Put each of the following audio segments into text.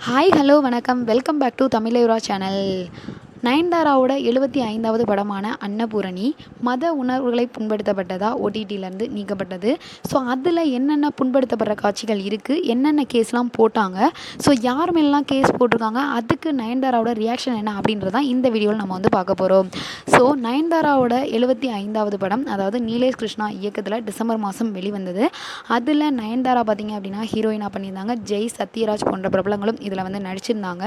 Hi hello வணக்கம் welcome back to தமிழயுரா channel. நயன்தாராவோட 75வது படமான அன்னபூரணி மத உணர்வுகளை புண்படுத்தப்பட்டதா ஓடிடியிலேருந்து நீக்கப்பட்டது. ஸோ அதில் என்னென்ன புண்படுத்தப்படுற காட்சிகள் இருக்குது, என்னென்ன கேஸ்லாம் போட்டாங்க, ஸோ யார் மேலாம் கேஸ் போட்டிருக்காங்க, அதுக்கு நயன்தாராவோட ரியாக்ஷன் என்ன அப்படின்றதான் இந்த வீடியோவில் நம்ம வந்து பார்க்க போகிறோம். ஸோ நயன்தாராவோட 75வது படம், அதாவது நீலேஷ் கிருஷ்ணா இயக்கத்தில் டிசம்பர் மாதம் வெளிவந்தது. அதில் நயன்தாரா பார்த்திங்க அப்படின்னா ஹீரோயினாக பண்ணியிருந்தாங்க. ஜெய், சத்யராஜ் போன்ற பிரபலங்களும் இதில் வந்து நடிச்சிருந்தாங்க.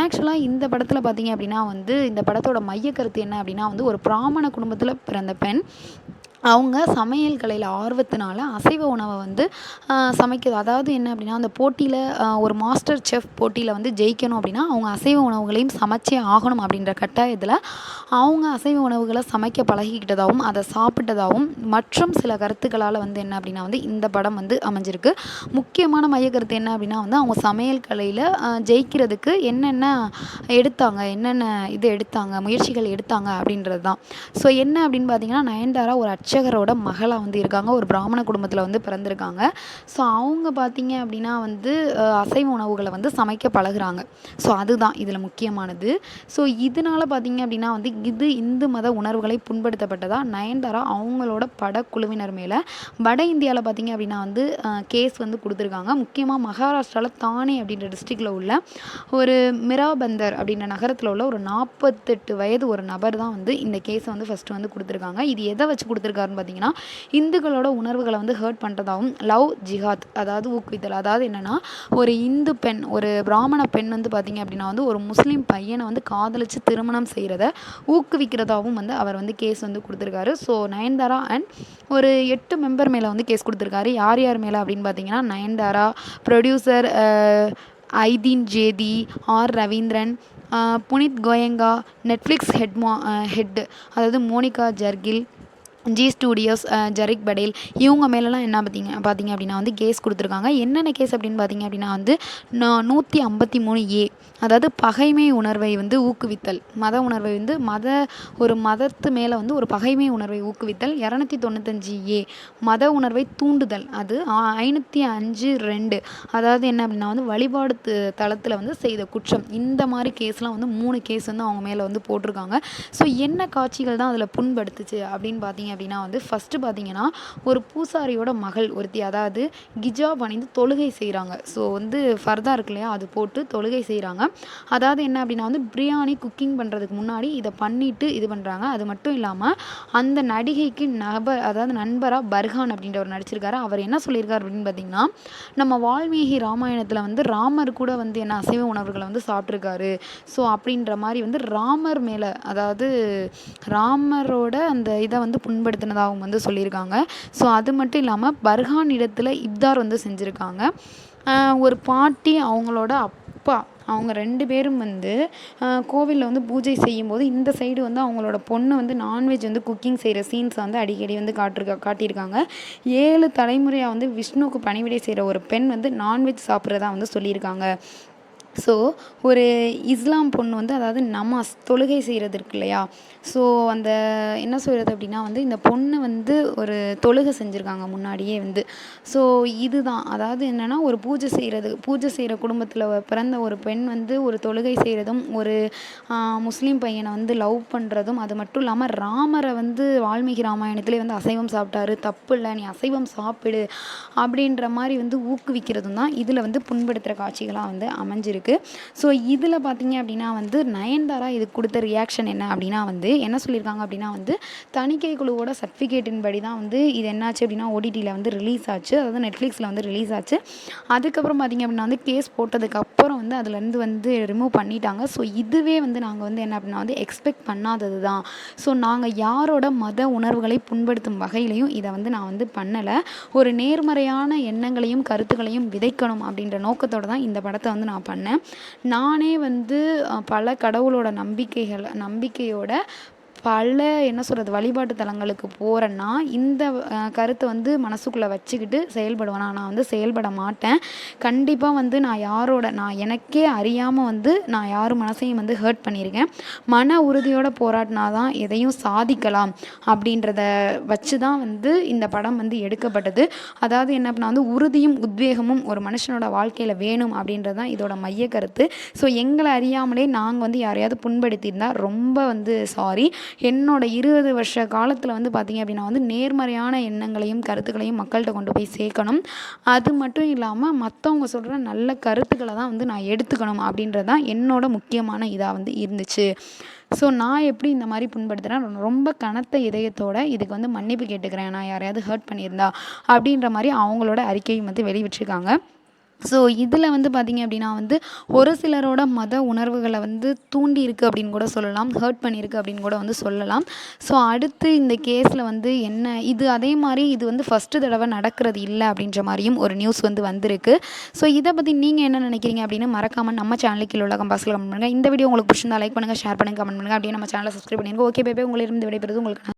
ஆக்சுவலாக இந்த படத்தில் பார்த்திங்க அப்படின்னா இந்த படத்தோட மையக்கருத்து என்ன அப்படின்னா ஒரு பிராமண குடும்பத்தில் பிறந்த பெண் அவங்க சமையல் கலையில் ஆர்வத்தினால அசைவ உணவை சமைக்கிறது. அதாவது என்ன அப்படின்னா அந்த போட்டியில் ஒரு மாஸ்டர் செஃப் போட்டியில் ஜெயிக்கணும் அப்படின்னா அவங்க அசைவ உணவுகளையும் சமைச்சே ஆகணும் அப்படின்ற கட்டாயத்தில் அவங்க அசைவ உணவுகளை சமைக்க பழகிக்கிட்டதாகவும் அதை சாப்பிட்டதாகவும் மற்றும் சில கருத்துக்களால் என்ன அப்படின்னா இந்த படம் அமைஞ்சிருக்கு. முக்கியமான மையக்கருத்து என்ன அப்படின்னா அவங்க சமையல் கலையில் ஜெயிக்கிறதுக்கு என்னென்ன எடுத்தாங்க, என்னென்ன முயற்சிகள் எடுத்தாங்க அப்படின்றது தான். ஸோ என்ன அப்படின்னு பார்த்தீங்கன்னா நயன்தாரா ஒரு அர்ச்சகரோட மகளாக இருக்காங்க. ஒரு பிராமண குடும்பத்தில் பிறந்திருக்காங்க. ஸோ அவங்க பார்த்தீங்க அப்படின்னா அசைவ உணவுகளை சமைக்க பழகுறாங்க. ஸோ அதுதான் இதில் முக்கியமானது. ஸோ இதனால் பார்த்தீங்க அப்படின்னா இது இந்து மத உணர்வுகளை புண்படுத்தப்பட்டதா நயன்தாரா அவங்களோட படக்குழுவினர் மேலே வட இந்தியாவில் பார்த்தீங்க அப்படின்னா கேஸ் கொடுத்துருக்காங்க. முக்கியமாக மகாராஷ்டிராவில் தானே அப்படின்ற டிஸ்ட்ரிக்டில் உள்ள ஒரு மிராபந்தர் அப்படின்ற நகரத்தில் உள்ள ஒரு 48 வயது ஒரு நபர் தான் இந்த கேஸை ஃபஸ்ட்டு கொடுத்துருக்காங்க. இது எதை வச்சு கொடுத்துருக்காருன்னு பார்த்தீங்கன்னா இந்துக்களோட உணர்வுகளை ஹர்ட் பண்ணுறதாகவும் லவ் ஜிஹாத், அதாவது ஊக்குவித்தல், அதாவது என்னென்னா ஒரு இந்து பெண், ஒரு பிராமண பெண் பார்த்தீங்க அப்படின்னா ஒரு முஸ்லீம் பையனை காதலிச்சு திருமணம் செய்கிறத ஊக்குவிக்கிறதாகவும் அவர் கேஸ் கொடுத்துருக்காரு. ஸோ நயன்தாரா அண்ட் ஒரு 8 மெம்பர் மேலே கேஸ் கொடுத்துருக்காரு. யார் யார் மேலே அப்படின்னு பார்த்தீங்கன்னா நயன்தாரா, ப்ரொடியூசர் ஐதீன் ஜேதி, R Ravindran, Puneet Goenka, Netflix head அதாவது மோனிகா ஜர்கில், ஜி ஸ்டூடியோஸ் ஜரிக் படேல், இவங்க மேலெலாம் என்ன பார்த்தீங்க அப்படின்னா கேஸ் கொடுத்துருக்காங்க. என்னென்ன கேஸ் அப்படின்னு பார்த்தீங்க அப்படின்னா 153A, அதாவது பகைமை உணர்வை ஊக்குவித்தல், மத உணர்வை ஒரு மதத்து மேலே ஒரு பகைமை உணர்வை ஊக்குவித்தல். 295A மத உணர்வை தூண்டுதல், அது 505(2), அதாவது என்ன அப்படின்னா வழிபாடு தளத்தில் செய்த குற்றம். இந்த மாதிரி கேஸ்லாம் 3 கேஸ் அவங்க மேலே போட்டிருக்காங்க. ஸோ என்ன காட்சிகள் தான் அதில் புண்படுத்துச்சு அப்படின்னு பார்த்தீங்க அப்படின்னா ஃபஸ்ட்டு பார்த்தீங்கன்னா ஒரு பூசாரியோட மகள் ஒருத்தி, அதாவது கிஜாப் அணிந்து தொழுகை செய்கிறாங்க. ஸோ ஃபர்தா இருக்கு இல்லையா, அது போட்டு தொழுகை செய்கிறாங்க. அதாவது என்ன அப்படின்னா பிரியாணி குக்கிங் பண்ணுறதுக்கு முன்னாடி இதை பண்ணிவிட்டு இது பண்ணுறாங்க. அது மட்டும் இல்லாமல் அந்த நடிகைக்கு நண்பராக பர்ஹான் அப்படின்றவர் நடிச்சிருக்காரு. அவர் என்ன சொல்லியிருக்காரு அப்படின்னு பார்த்தீங்கன்னா நம்ம வால்மீகி ராமாயணத்தில் ராமர் கூட என்ன அசைவ உணவுகளை சாப்பிட்ருக்காரு. ஸோ அப்படின்ற மாதிரி ராமர் மேலே, அதாவது ராமரோட அந்த இதை புண்படுத்தினதாகவும் சொல்லியிருக்காங்க. ஸோ அது மட்டும் இல்லாமல் பர்ஹான் இடத்துல இப்தார் செஞ்சுருக்காங்க. ஒரு பாட்டி அவங்களோட அப்பா, அவங்க 2 பேரும் கோவிலில் பூஜை செய்யும்போது இந்த சைடு அவங்களோட பொண்ணு நான்வெஜ் குக்கிங் செய்கிற சீன்ஸ் அடிக்கடி காட்டியிருக்காங்க. 7 தலைமுறையாக விஷ்ணுவுக்கு பணிவிடை செய்கிற ஒரு பெண் நான்வெஜ் சாப்பிட்றதா சொல்லியிருக்காங்க. ஸோ ஒரு இஸ்லாம் பொண்ணு அதாவது நமாஸ் தொழுகை செய்கிறது இருக்கு இல்லையா, ஸோ அந்த என்ன சொல்கிறது அப்படின்னா இந்த பொண்ணு ஒரு தொழுகை செஞ்சுருக்காங்க முன்னாடியே ஸோ இதுதான், அதாவது என்னென்னா ஒரு பூஜை செய்கிற குடும்பத்தில் பிறந்த ஒரு பெண் ஒரு தொழுகை செய்கிறதும் ஒரு முஸ்லீம் பையனை லவ் பண்ணுறதும், அது மட்டும் இல்லாமல் ராமரை வால்மீகி ராமாயணத்துலேயே அசைவம் சாப்பிட்டாரு, தப்பு இல்லை, நீ அசைவம் சாப்பிடு அப்படின்ற மாதிரி ஊக்குவிக்கிறதும் தான் இதில் புண்படுத்துகிற காட்சிகளாக அமைஞ்சிருக்கு. ஸோ இதில் பார்த்தீங்க அப்படின்னா நயன்தாரா இதுக்கு கொடுத்த ரியாக்ஷன் என்ன அப்படின்னா என்ன சொல்லியிருக்காங்க அப்படின்னா தணிக்கை குழுவோட சர்டிஃபிகேட்டின் படி தான் இது என்னாச்சு அப்படின்னா ஓடிடியில் ரிலீஸ் ஆச்சு, அதாவது நெட்ஃப்ளிக்ஸில் ரிலீஸ் ஆச்சு. அதுக்கப்புறம் பார்த்தீங்க அப்படின்னா கேஸ் போட்டதுக்கப்புறம் அதுலேருந்து ரிமூவ் பண்ணிட்டாங்க. ஸோ இதுவே நாங்கள் என்ன அப்படின்னா எக்ஸ்பெக்ட் பண்ணாதது தான். ஸோ நாங்கள் யாரோட மத உணர்வுகளை புண்படுத்தும் வகையிலையும் இதை நான் பண்ணலை. ஒரு நேர்மறையான எண்ணங்களையும் கருத்துக்களையும் விதைக்கணும் அப்படின்ற நோக்கத்தோடு தான் இந்த படத்தை நான் பண்ணேன். நானே பல கடவுளோட நம்பிக்கையோட பல என்ன சொல்கிறது வழிபாட்டு தலங்களுக்கு போகிறேன்னா இந்த கருத்தை வந்து மனசுக்குள்ளே வச்சுக்கிட்டு செயல்படுவேன். நான் வந்து செயல்பட மாட்டேன். கண்டிப்பாக வந்து நான் எனக்கே அறியாமல் வந்து நான் யார் மனசையும் வந்து ஹர்ட் பண்ணியிருக்கேன். மன உறுதியோட போராடினா தான் எதையும் சாதிக்கலாம் அப்படின்றத வச்சு தான் வந்து இந்த படம் வந்து எடுக்கப்பட்டது. அதாவது என்ன அப்படின்னா வந்து உறுதியும் உத்வேகமும் ஒரு மனுஷனோட வாழ்க்கையில் வேணும் அப்படின்றது தான் இதோட மைய கருத்து. ஸோ எங்களை அறியாமலே நாங்கள் வந்து யாரையாவது புண்படுத்தியிருந்தா ரொம்ப வந்து சாரி. என்னோட 20 வருஷ காலத்தில் வந்து பார்த்திங்க அப்படின்னா வந்து நேர்மறையான எண்ணங்களையும் கருத்துக்களையும் மக்கள்கிட்ட கொண்டு போய் சேர்க்கணும். அது மட்டும் இல்லாமல் மற்றவங்க சொல்கிற நல்ல கருத்துக்களை தான் வந்து நான் எடுத்துக்கணும் அப்படின்றது தான் என்னோட முக்கியமான இதாக வந்து இருந்துச்சு. ஸோ நான் எப்படி இந்த மாதிரி புண்படுத்துகிறேன், ரொம்ப கனத்த இதயத்தோட இதுக்கு வந்து மன்னிப்பு கேட்டுக்கிறேன் நான் யாரையாவது ஹர்ட் பண்ணியிருந்தா அப்படின்ற மாதிரி அவங்களோட அறிக்கையும் வந்து வெளிவிட்டிருக்காங்க. ஸோ இதில் வந்து பார்த்திங்க அப்படின்னா வந்து ஒரு சிலரோட மத உணர்வுகளை வந்து தூண்டி இருக்குது அப்படின்னு கூட சொல்லலாம், ஹர்ட் பண்ணியிருக்கு அப்படின்னு கூட வந்து சொல்லலாம். ஸோ அடுத்து இந்த கேஸில் வந்து என்ன இது அதே மாதிரி இது வந்து ஃபஸ்ட்டு தடவை நடக்கிறது இல்லை அப்படின்ற மாதிரியும் ஒரு நியூஸ் வந்து வந்திருக்கு. ஸோ இதை பற்றி நீங்கள் என்ன நினைக்கிறீங்க அப்படின்னு மறக்காமல் நம்ம சேனலுக்கு உள்ள கம்பாஸில் கமெண்ட் பண்ணுங்கள். இந்த வீடியோ உங்களுக்கு பிடிச்சிருந்தா லைக் பண்ணுங்கள், ஷேர் பண்ணுங்கள், கமெண்ட் பண்ணுங்கள். அப்படியே நம்ம சேனலை சப்ஸ்கிரைப் பண்ணிடுங்க. ஓகே பேபே, உங்களிடம் விடைபெறுவது உங்களுக்கு